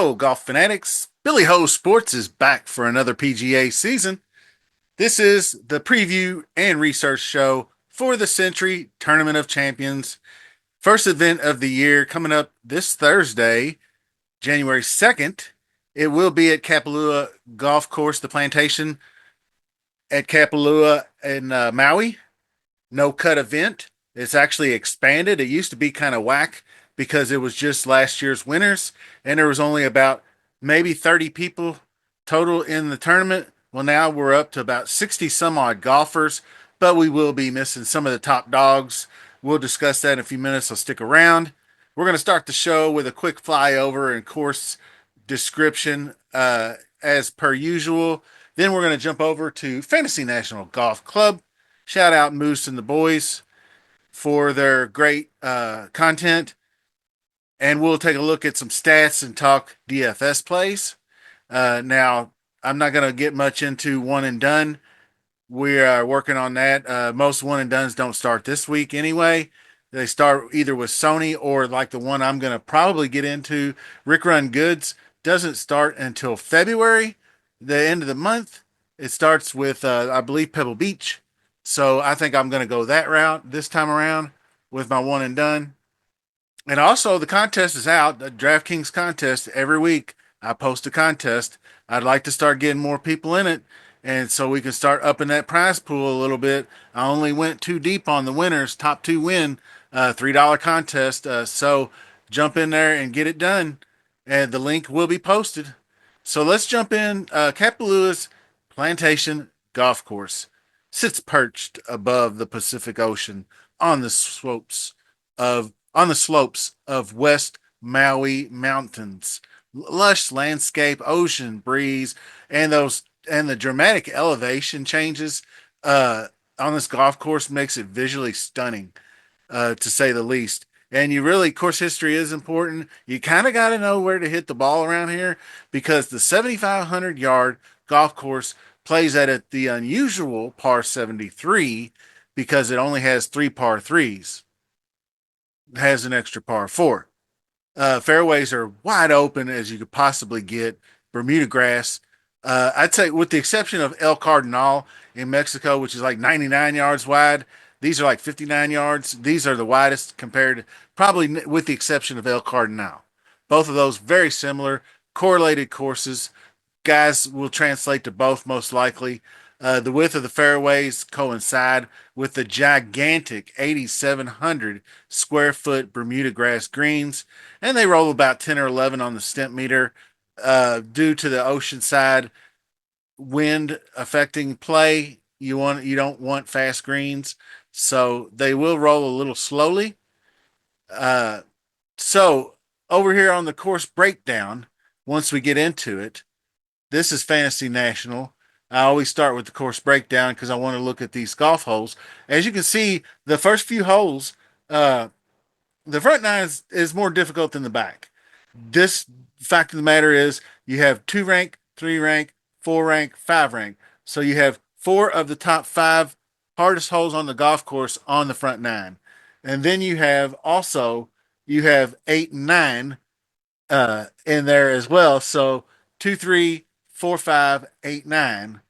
Hello, golf fanatics. Billy Ho Sports is back for another PGA season. This is the preview and research show for the Sentry Tournament of Champions. First event of the year coming up this Thursday, January 2nd. It will be at Kapalua Golf Course, the Plantation at Kapalua in Maui. No cut event. It's actually expanded. It used to be kind of whack because it was just last year's winners, and there was only about maybe 30 people total in the tournament. Well, now we're up to about 60 some odd golfers, but we will be missing some of the top dogs. We'll discuss that in a few minutes, so stick around. We're going to start the show with a quick flyover and course description as per usual. Then we're going to jump over to Fantasy National Golf Club. Shout out Moose and the boys for their great content. And we'll take a look at some stats and talk DFS plays. Now, I'm not going to get much into one and done. We are working on that. Most one and dones don't start this week anyway. They start either with Sony or like the one I'm going to probably get into, Rick Run Goods, doesn't start until February, the end of the month. It starts with, I believe, Pebble Beach. So I think I'm going to go that route this time around with my one and done. And also, the contest is out. The DraftKings Contest every week. I post a contest. I'd like to start getting more people in it, and so we can start upping that prize pool a little bit. I only went too deep on the winners. Top two win, $3 contest. So jump in there and get it done, and the link will be posted. So let's jump in. Kapalua's Plantation Golf Course sits perched above the Pacific Ocean on the slopes of West Maui Mountains. Lush landscape, ocean breeze, and the dramatic elevation changes on this golf course makes it visually stunning, to say the least. And you really, course history is important. You kind of got to know where to hit the ball around here because the 7,500 yard golf course plays at the unusual par 73 because it only has three par threes. It has an extra par four. Fairways are wide open as you could possibly get. Bermuda grass. I'd say, with the exception of El Cardinal in Mexico, which is like 99 yards wide, these are like 59 yards. These are the widest compared, probably with the exception of El Cardinal. Both of those very similar, correlated courses. Guys will translate to both most likely. The width of the fairways coincide with the gigantic 8,700 square foot Bermuda grass greens, and they roll about 10 or 11 on the stimp meter due to the oceanside wind affecting play. You don't want fast greens, so they will roll a little slowly. Uh, so over here on the course breakdown, once we get into it, this is Fantasy National. I always start with the course breakdown because I want to look at these golf holes. As you can see, the first few holes, uh, the front nine is more difficult than the back. This fact of the matter is you have two rank, three rank, four rank, five rank. So you have four of the top five hardest holes on the golf course on the front nine. And then you have eight and nine in there as well. So two, three, four, five, eight, nine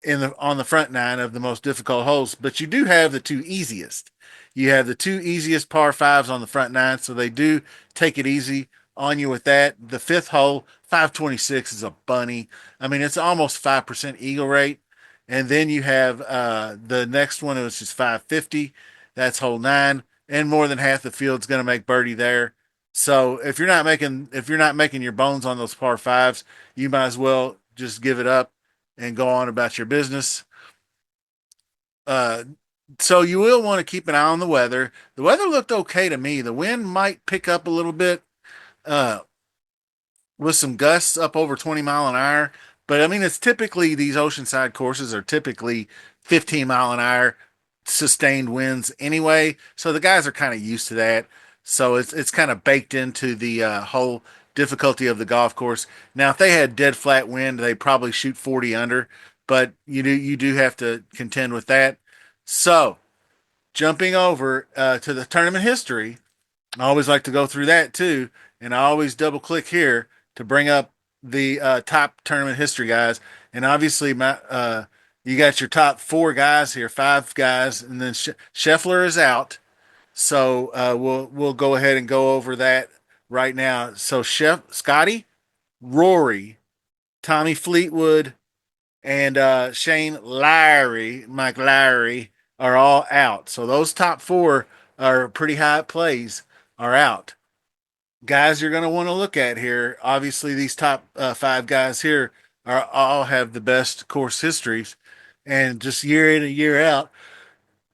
in the on the front nine of the most difficult holes. But you do have the two easiest. You have the two easiest par fives on the front nine, so they do take it easy on you with that. The fifth hole, 526, is a bunny. I mean, it's almost 5% eagle rate. And then you have the next one, which is 550. That's hole nine, and more than half the field's going to make birdie there. So if you're not making your bones on those par fives, you might as well just give it up and go on about your business. Uh, so you will want to keep an eye on the weather. The weather looked okay to me. The wind might pick up a little bit uh, with some gusts up over 20 mile an hour. But I mean, it's typically these oceanside courses are typically 15 mile an hour sustained winds anyway. So the guys are kind of used to that. So it's kind of baked into the whole difficulty of the golf course. Now, if they had dead flat wind, they probably shoot 40 under, but you do have to contend with that. So jumping over to the tournament history, I always like to go through that too, and I always double click here to bring up the top tournament history guys. And obviously, you got your top four guys here, five guys, and then Scheffler is out. So we'll go ahead and go over that right now. So Scotty, Rory, Tommy Fleetwood, and Shane Lowry, Mike Lowry, are all out. So those top four are pretty high plays are out. Guys, you're going to want to look at here. Obviously, these top five guys here are all have the best course histories, and just year in and year out,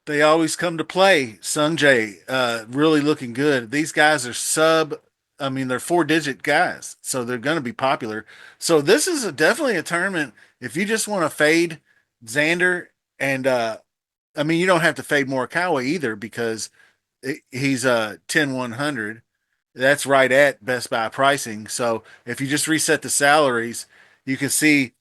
they always come to play. Sungjae, really looking good. These guys are I mean, they're four-digit guys, so they're going to be popular. So this is definitely a tournament. If you just want to fade Xander, and I mean, you don't have to fade Morikawa either because he's 10-100. That's right at Best Buy pricing. So if you just reset the salaries, you can see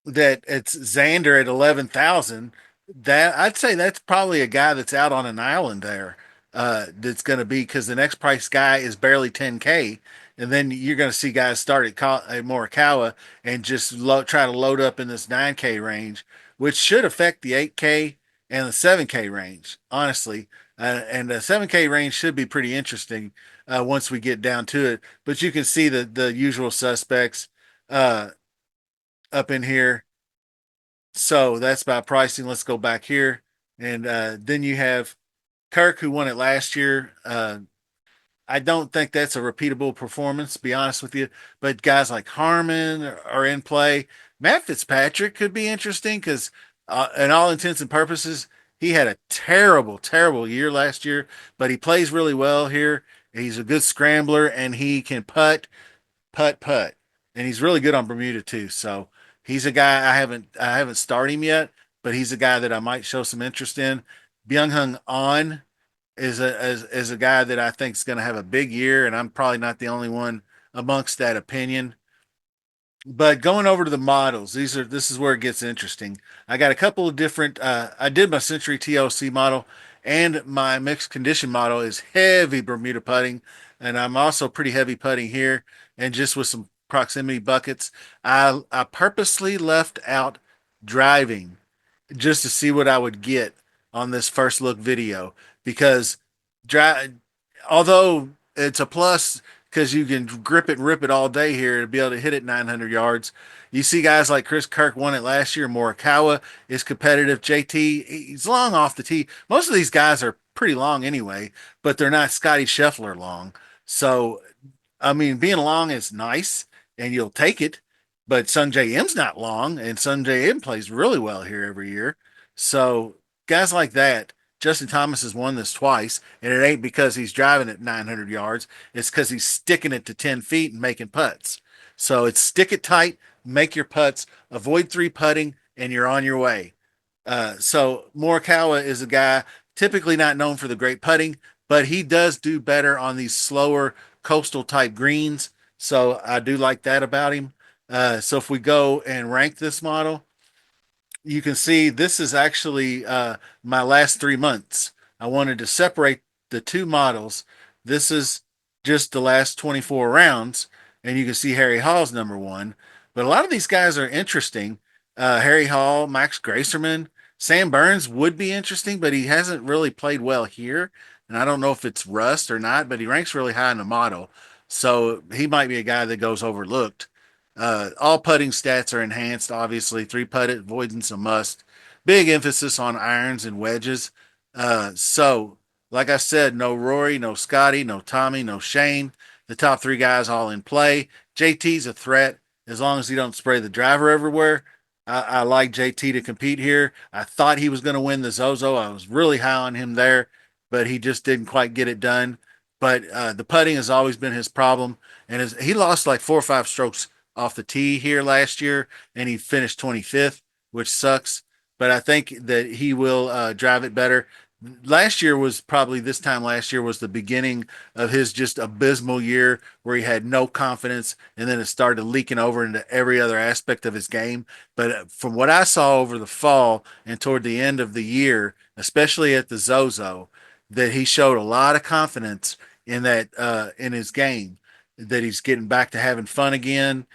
that it's Xander at 11,000. That I'd say that's probably a guy that's out on an island there. That's going to be because the next price guy is barely 10K, and then you're going to see guys start at Morikawa and just try to load up in this 9K range, which should affect the 8K and the 7K range, honestly. And the 7K range should be pretty interesting once we get down to it. But you can see the usual suspects uh, up in here. So that's by pricing. Let's go back here. And then you have Kirk, who won it last year. I don't think that's a repeatable performance, to be honest with you. But guys like Harmon are in play. Matt Fitzpatrick could be interesting because, in all intents and purposes, he had a terrible, terrible year last year, but he plays really well here. He's a good scrambler and he can putt, and he's really good on Bermuda too. So he's a guy I haven't started him yet, but he's a guy that I might show some interest in. Byung Hung On is a guy that I think is going to have a big year, and I'm probably not the only one amongst that opinion. But going over to the models, this is where it gets interesting. I got a couple of different. I did my Sentry TOC model, and my mixed condition model is heavy Bermuda putting, and I'm also pretty heavy putting here, and just with some proximity buckets. I purposely left out driving just to see what I would get on this first look video because dry, although it's a plus because you can grip it and rip it all day here to be able to hit it 900 yards. You see guys like Chris Kirk won it last year. Morikawa is competitive. JT, he's long off the tee. Most of these guys are pretty long anyway, but they're not Scotty Scheffler long. So I mean, being long is nice and you'll take it, but Sung J M's not long, and Sung J M plays really well here every year. So guys like that, Justin Thomas has won this twice, and it ain't because he's driving at 900 yards. It's because he's sticking it to 10 feet and making putts. So it's stick it tight, make your putts, avoid three putting, and you're on your way. So Morikawa is a guy typically not known for the great putting, but he does do better on these slower coastal type greens. So I do like that about him. So if we go and rank this model, you can see this is actually my last 3 months. I wanted to separate the two models. This is just the last 24 rounds, and you can see Harry Hall's number one. But a lot of these guys are interesting. Harry Hall, Max Gracerman, Sam Burns would be interesting, but he hasn't really played well here. And I don't know if it's rust or not, but he ranks really high in the model. So he might be a guy that goes overlooked. All putting stats are enhanced, obviously. Three putt avoidance a must. Big emphasis on irons and wedges. So, like I said, no Rory, no Scotty, no Tommy, no Shane. The top three guys all in play. JT's a threat as long as he don't spray the driver everywhere. I like JT to compete here. I thought he was going to win the Zozo. I was really high on him there, but he just didn't quite get it done. But the putting has always been his problem, and he lost like 4 or 5 strokes off the tee here last year, and he finished 25th, which sucks. But I think that he will drive it better. Last year was probably this time last year was the beginning of his just abysmal year where he had no confidence, and then it started leaking over into every other aspect of his game. But from what I saw over the fall and toward the end of the year, especially at the Zozo, that he showed a lot of confidence in that in his game. that he's getting back to having fun again,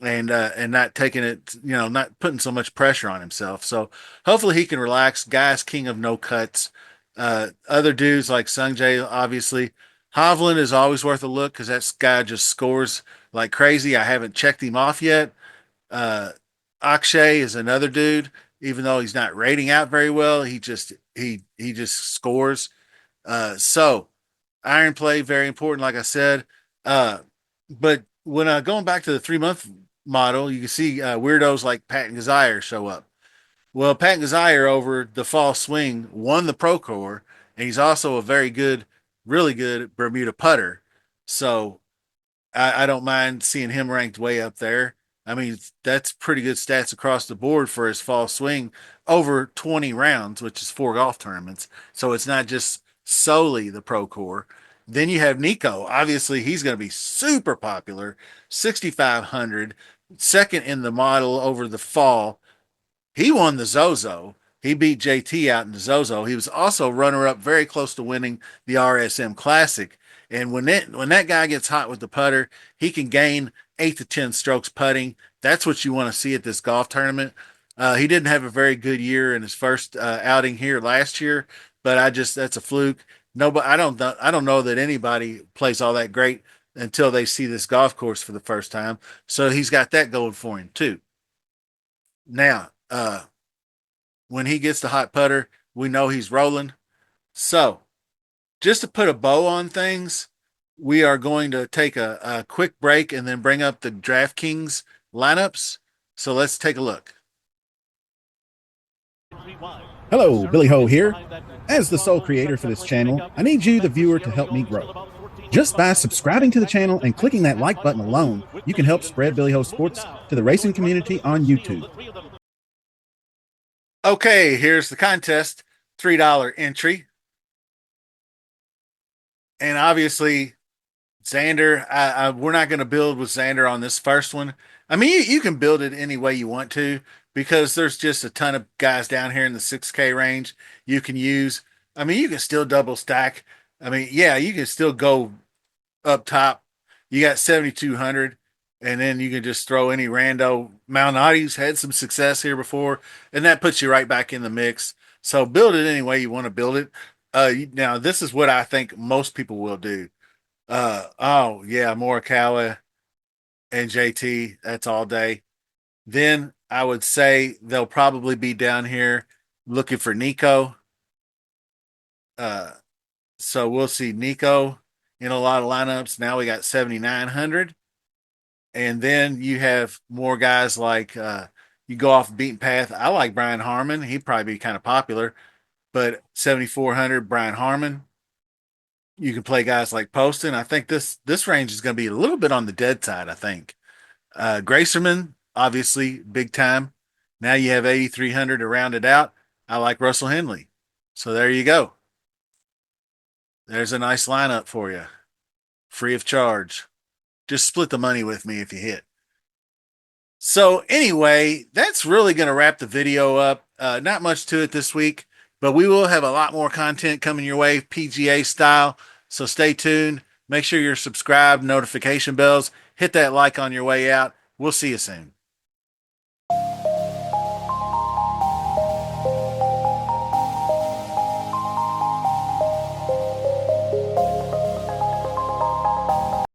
and not taking it, not putting so much pressure on himself. So hopefully he can relax. Guy's king of no cuts. Other dudes like Sungjae, obviously. Hovland is always worth a look because that guy just scores like crazy. I haven't checked him off yet. Uh, Akshay is another dude. Even though he's not rating out very well, he just scores. So iron play very important, like I said. Uh, but when going back to the 3 month model, you can see weirdos like Pat and Gazire show up. Well, Pat Gazire over the fall swing won the Pro Core, and he's also a very good, really good Bermuda putter. So I don't mind seeing him ranked way up there. I mean, that's pretty good stats across the board for his fall swing over 20 rounds, which is 4 golf tournaments. So it's not just solely the Pro Core. Then you have Nico. Obviously, he's going to be super popular, 6,500, second in the model over the fall. He won the Zozo. He beat JT out in the Zozo. He was also runner up, very close to winning the RSM Classic. And when that guy gets hot with the putter, he can gain 8 to 10 strokes putting. That's what you want to see at this golf tournament. He didn't have a very good year in his first outing here last year, but that's a fluke. Nobody, I don't know that anybody plays all that great until they see this golf course for the first time. So he's got that going for him too. Now, when he gets the hot putter, we know he's rolling. So, just to put a bow on things, we are going to take a quick break and then bring up the DraftKings lineups. So, let's take a look. Hello, Billy Ho here. As the sole creator for this channel, I need you, the viewer, to help me grow. Just by subscribing to the channel and clicking that like button alone, you can help spread Billy Ho Sports to the racing community on YouTube. Okay, here's the contest, $3 entry. And obviously, Xander, we're not going to build with Xander on this first one. I mean, you can build it any way you want to because there's just a ton of guys down here in the 6K range you can use. I mean, you can still double stack. I mean, yeah, you can still go up top. You got 7,200, and then you can just throw any rando. Malnati's had some success here before, and that puts you right back in the mix. So build it any way you want to build it. Now, this is what I think most people will do. Oh yeah, Morikawa and JT. That's all day. Then I would say they'll probably be down here looking for Nico. Uh, so we'll see Nico in a lot of lineups. Now we got 7,900, and then you have more guys like you go off beaten path. I like Brian Harmon. He'd probably be kind of popular, but 7,400 Brian Harmon. You can play guys like Poston. I think this range is going to be a little bit on the dead side. I think Gracerman, obviously big time. Now you have 8,300 to round it out. I like Russell Henley. So there you go. There's a nice lineup for you, free of charge. Just split the money with me if you hit. So anyway, that's really going to wrap the video up. Not much to it this week, but we will have a lot more content coming your way, PGA style. So stay tuned. Make sure you're subscribed, notification bells. Hit that like on your way out. We'll see you soon.